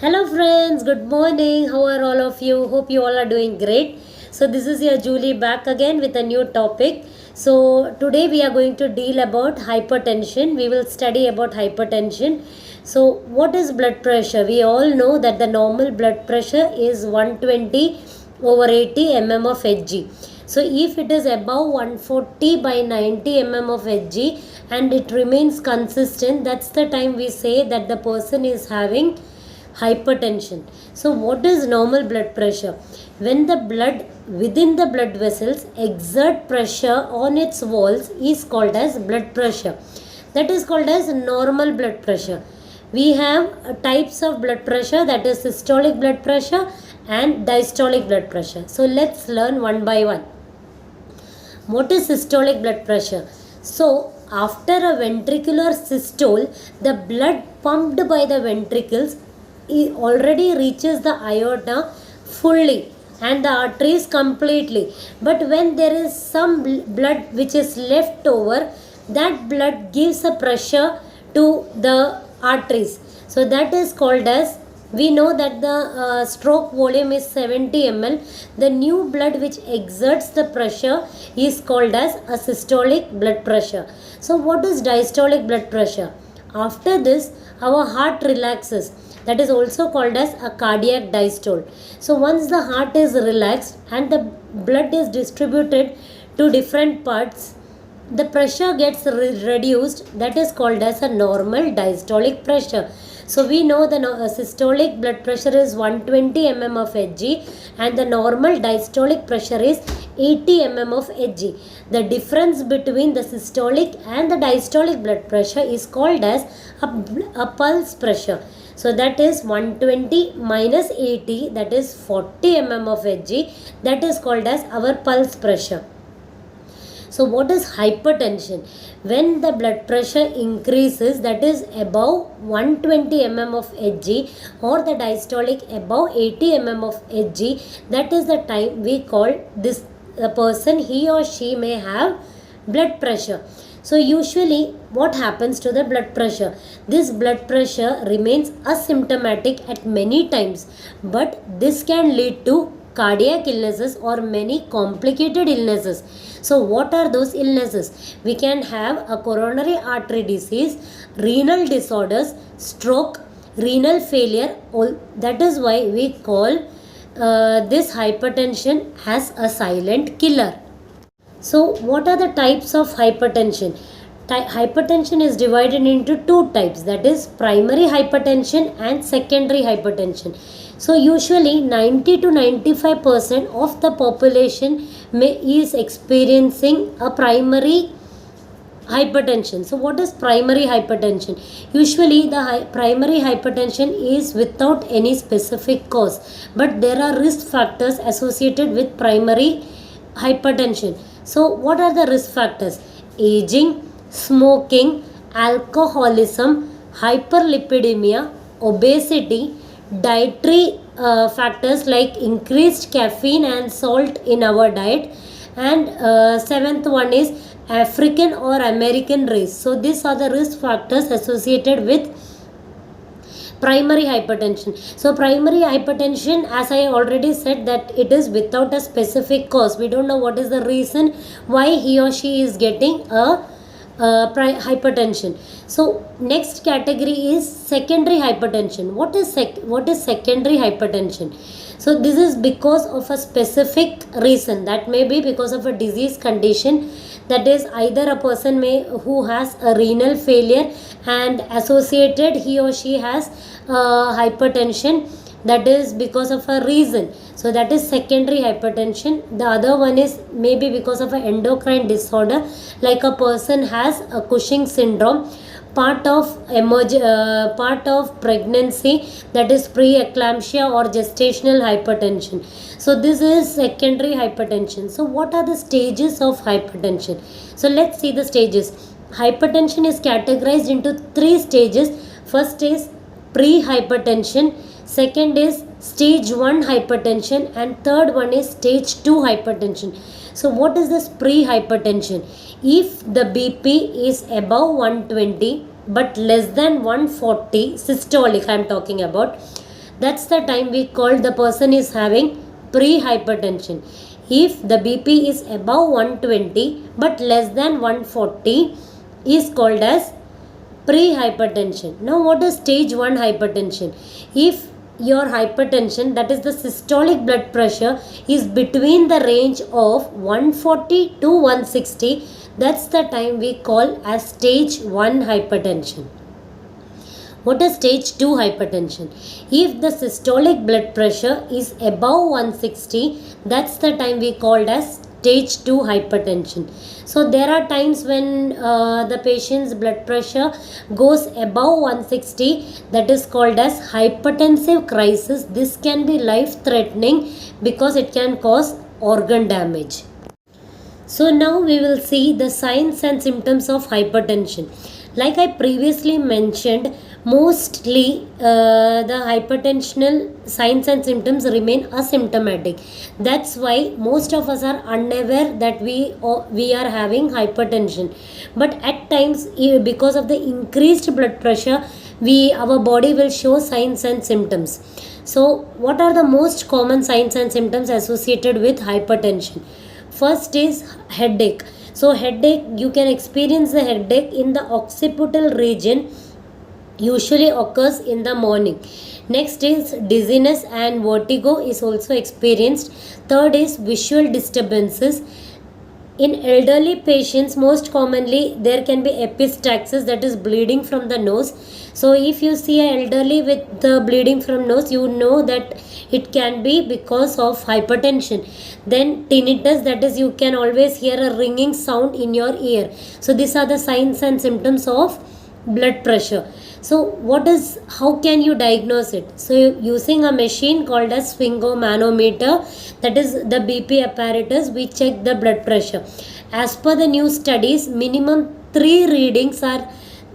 Hello friends, good morning. How are all of you? Hope you all are doing great. So this is your Julie back again with a new topic. So today we are going to deal about hypertension. We will study about hypertension. So what is blood pressure? We all know that the normal blood pressure is 120 over 80 mm of Hg. So if it is above 140 by 90 mm of Hg and it remains consistent, that's the time we say that the person is having hypertension. So what is normal blood pressure? When the blood within the blood vessels exert pressure on its walls is called as blood pressure. That is called as normal blood pressure. We have types of blood pressure, that is systolic blood pressure and diastolic blood pressure. So let's learn one by one. What is systolic blood pressure? So after a ventricular systole, the blood pumped by the ventricles already reaches the aorta fully and the arteries completely. But when there is some blood which is left over, that blood gives a pressure to the arteries. So that is called as, we know that the stroke volume is 70 ml. The new blood which exerts the pressure is called as a systolic blood pressure. So what is diastolic blood pressure? After this, our heart relaxes. That is also called as a cardiac diastole. So once the heart is relaxed and the blood is distributed to different parts, the pressure gets reduced. That is called as a normal diastolic pressure. So we know the systolic blood pressure is 120 mm of Hg and the normal diastolic pressure is 80 mm of Hg. The difference between the systolic and the diastolic blood pressure is called as a pulse pressure. So that is 120 minus 80, that is 40 mm of Hg. That is called as our pulse pressure. So what is hypertension? When the blood pressure increases, that is above 120 mm of Hg or the diastolic above 80 mm of Hg, that is the time we call this person, he or she may have blood pressure. So usually what happens to the blood pressure? This blood pressure remains asymptomatic at many times, but this can lead to cardiac illnesses or many complicated illnesses. So what are those illnesses? We can have a coronary artery disease, renal disorders, stroke, renal failure. That is why we call this hypertension as a silent killer. So what are the types of hypertension? Hypertension is divided into two types, that is primary hypertension and secondary hypertension. So usually 90 to 95% of the population is experiencing a primary hypertension. So what is primary hypertension? Usually the primary hypertension is without any specific cause, but there are risk factors associated with primary hypertension. So what are the risk factors? Aging, smoking, alcoholism, hyperlipidemia, obesity, dietary factors like increased caffeine and salt in our diet, and seventh one is African or American race. So these are the risk factors associated with primary hypertension. So primary hypertension, as I already said, that it is without a specific cause. We don't know what is the reason why he or she is getting a hypertension. So next category is secondary hypertension. What is secondary hypertension? So this is because of a specific reason. That may be because of a disease condition, that is either a person who has a renal failure and associated he or she has hypertension, that is because of a reason. So that is secondary hypertension. The other one is maybe because of an endocrine disorder, like a person has a Cushing syndrome, part of pregnancy, that is preeclampsia or gestational hypertension. So this is secondary hypertension. So what are the stages of hypertension? So let's see the stages. Hypertension is categorized into three stages. First is pre-hypertension, second is stage 1 hypertension, and third one is stage 2 hypertension. So what is this pre-hypertension? If the BP is above 120 but less than 140, systolic I am talking about, That's the time we call the person is having pre-hypertension. If the BP is above 120 but less than 140 is called as pre-hypertension. Now what is stage 1 hypertension? If your hypertension, that is the systolic blood pressure, is between the range of 140 to 160, that's the time we call as stage 1 hypertension. What is stage 2 hypertension? If the systolic blood pressure is above 160, that's the time we called as stage 2 hypertension. So there are times when the patient's blood pressure goes above 160, that is called as hypertensive crisis. This can be life threatening because it can cause organ damage. So now we will see the signs and symptoms of hypertension. Like I previously mentioned, mostly the hypertensional signs and symptoms remain asymptomatic. That's why most of us are unaware that we are having hypertension. But at times, because of the increased blood pressure, our body will show signs and symptoms. So what are the most common signs and symptoms associated with hypertension? First is headache. So headache, you can experience the headache in the occipital region, usually occurs in the morning. Next is dizziness and vertigo is also experienced. Third is visual disturbances. In elderly patients, most commonly there can be epistaxis, that is bleeding from the nose. So if you see an elderly with the bleeding from nose, you know that it can be because of hypertension. Then tinnitus, that is you can always hear a ringing sound in your ear. So these are the signs and symptoms of blood pressure. So how can you diagnose it? So using a machine called as sphygmomanometer, that is the BP apparatus, we check the blood pressure. As per the new studies, minimum 3 readings are,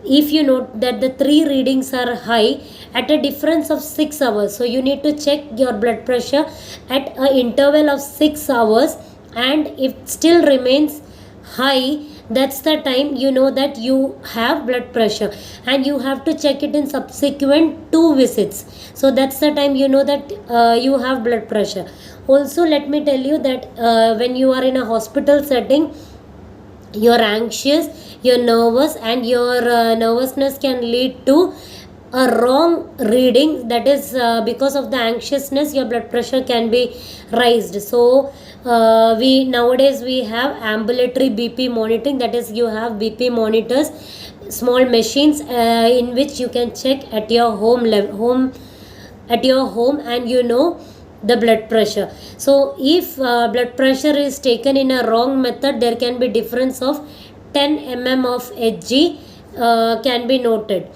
if you note that the 3 readings are high at a difference of 6 hours. So you need to check your blood pressure at an interval of 6 hours, and if it still remains high, that's the time you know that you have blood pressure, and you have to check it in subsequent 2 visits. So that's the time you know that you have blood pressure. Also, let me tell you that when you are in a hospital setting, you're anxious, you're nervous, and your nervousness can lead to a wrong reading. That is because of the anxiousness, your blood pressure can be raised. So we nowadays we have ambulatory BP monitoring, that is you have BP monitors, small machines in which you can check at your home, and you know the blood pressure. So if blood pressure is taken in a wrong method, there can be difference of 10 mm of Hg can be noted.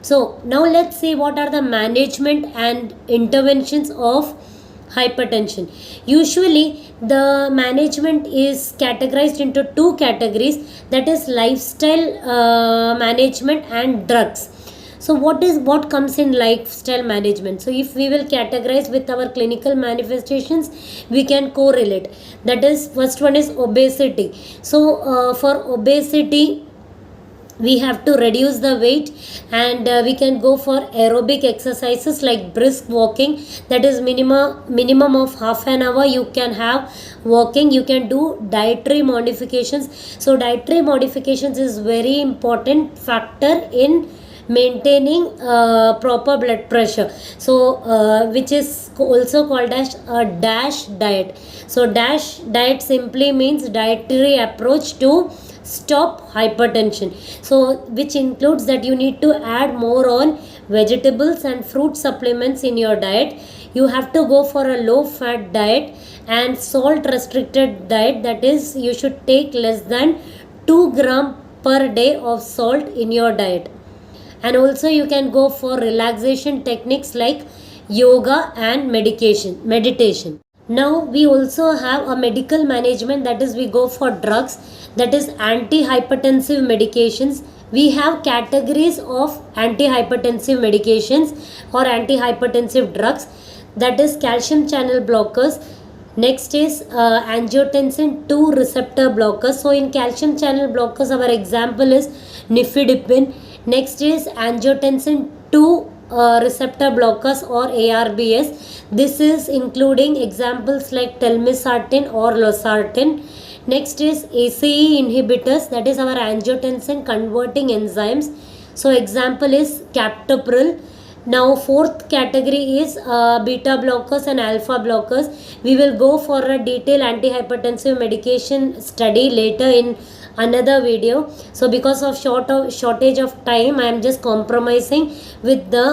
So now let's see what are the management and interventions of hypertension. Usually the management is categorized into 2 categories, that is lifestyle management and drugs. So what comes in lifestyle management? So if we will categorize with our clinical manifestations, we can correlate. That is, first one is obesity. So for obesity, we have to reduce the weight, and we can go for aerobic exercises like brisk walking, that is minimum of half an hour you can have walking. You can do dietary modifications. So dietary modifications is very important factor in maintaining proper blood pressure. So which is also called as a DASH diet. So DASH diet simply means dietary approach to stop hypertension. So which includes that you need to add more on vegetables and fruit supplements in your diet. You have to go for a low fat diet and salt restricted diet, that is you should take less than 2 gram per day of salt in your diet. And also you can go for relaxation techniques like yoga and meditation. Now we also have a medical management, that is we go for drugs, that is antihypertensive medications. We have categories of antihypertensive medications or antihypertensive drugs, that is calcium channel blockers. Next is angiotensin 2 receptor blockers. So in calcium channel blockers, our example is nifedipine. Next is angiotensin 2 receptor blockers or ARBs. This is including examples like telmisartan or losartan. Next is ACE inhibitors, that is our angiotensin converting enzymes. So example is captopril. Now fourth category is beta blockers and alpha blockers. We will go for a detailed antihypertensive medication study later in another video. So because of shortage of time, I am just compromising with the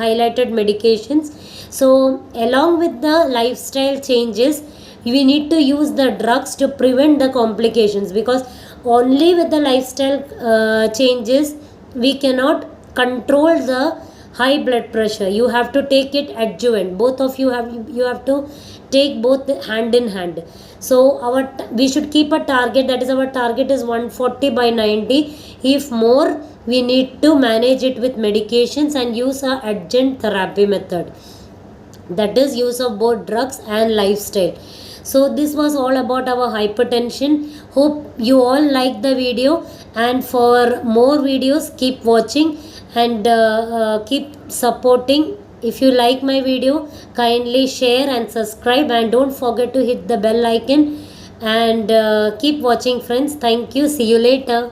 highlighted medications. So along with the lifestyle changes, we need to use the drugs to prevent the complications, because only with the lifestyle changes we cannot control the high blood pressure. You have to take it adjuvant. Both of you have to take both hand in hand. So we should keep a target, that is our target is 140/90. If more, we need to manage it with medications and use a adjunct therapy method, that is use of both drugs and lifestyle. So this was all about our hypertension. Hope you all like the video, and for more videos keep watching and keep supporting. If you like my video, kindly share and subscribe, and don't forget to hit the bell icon, and keep watching friends. Thank you. See you later.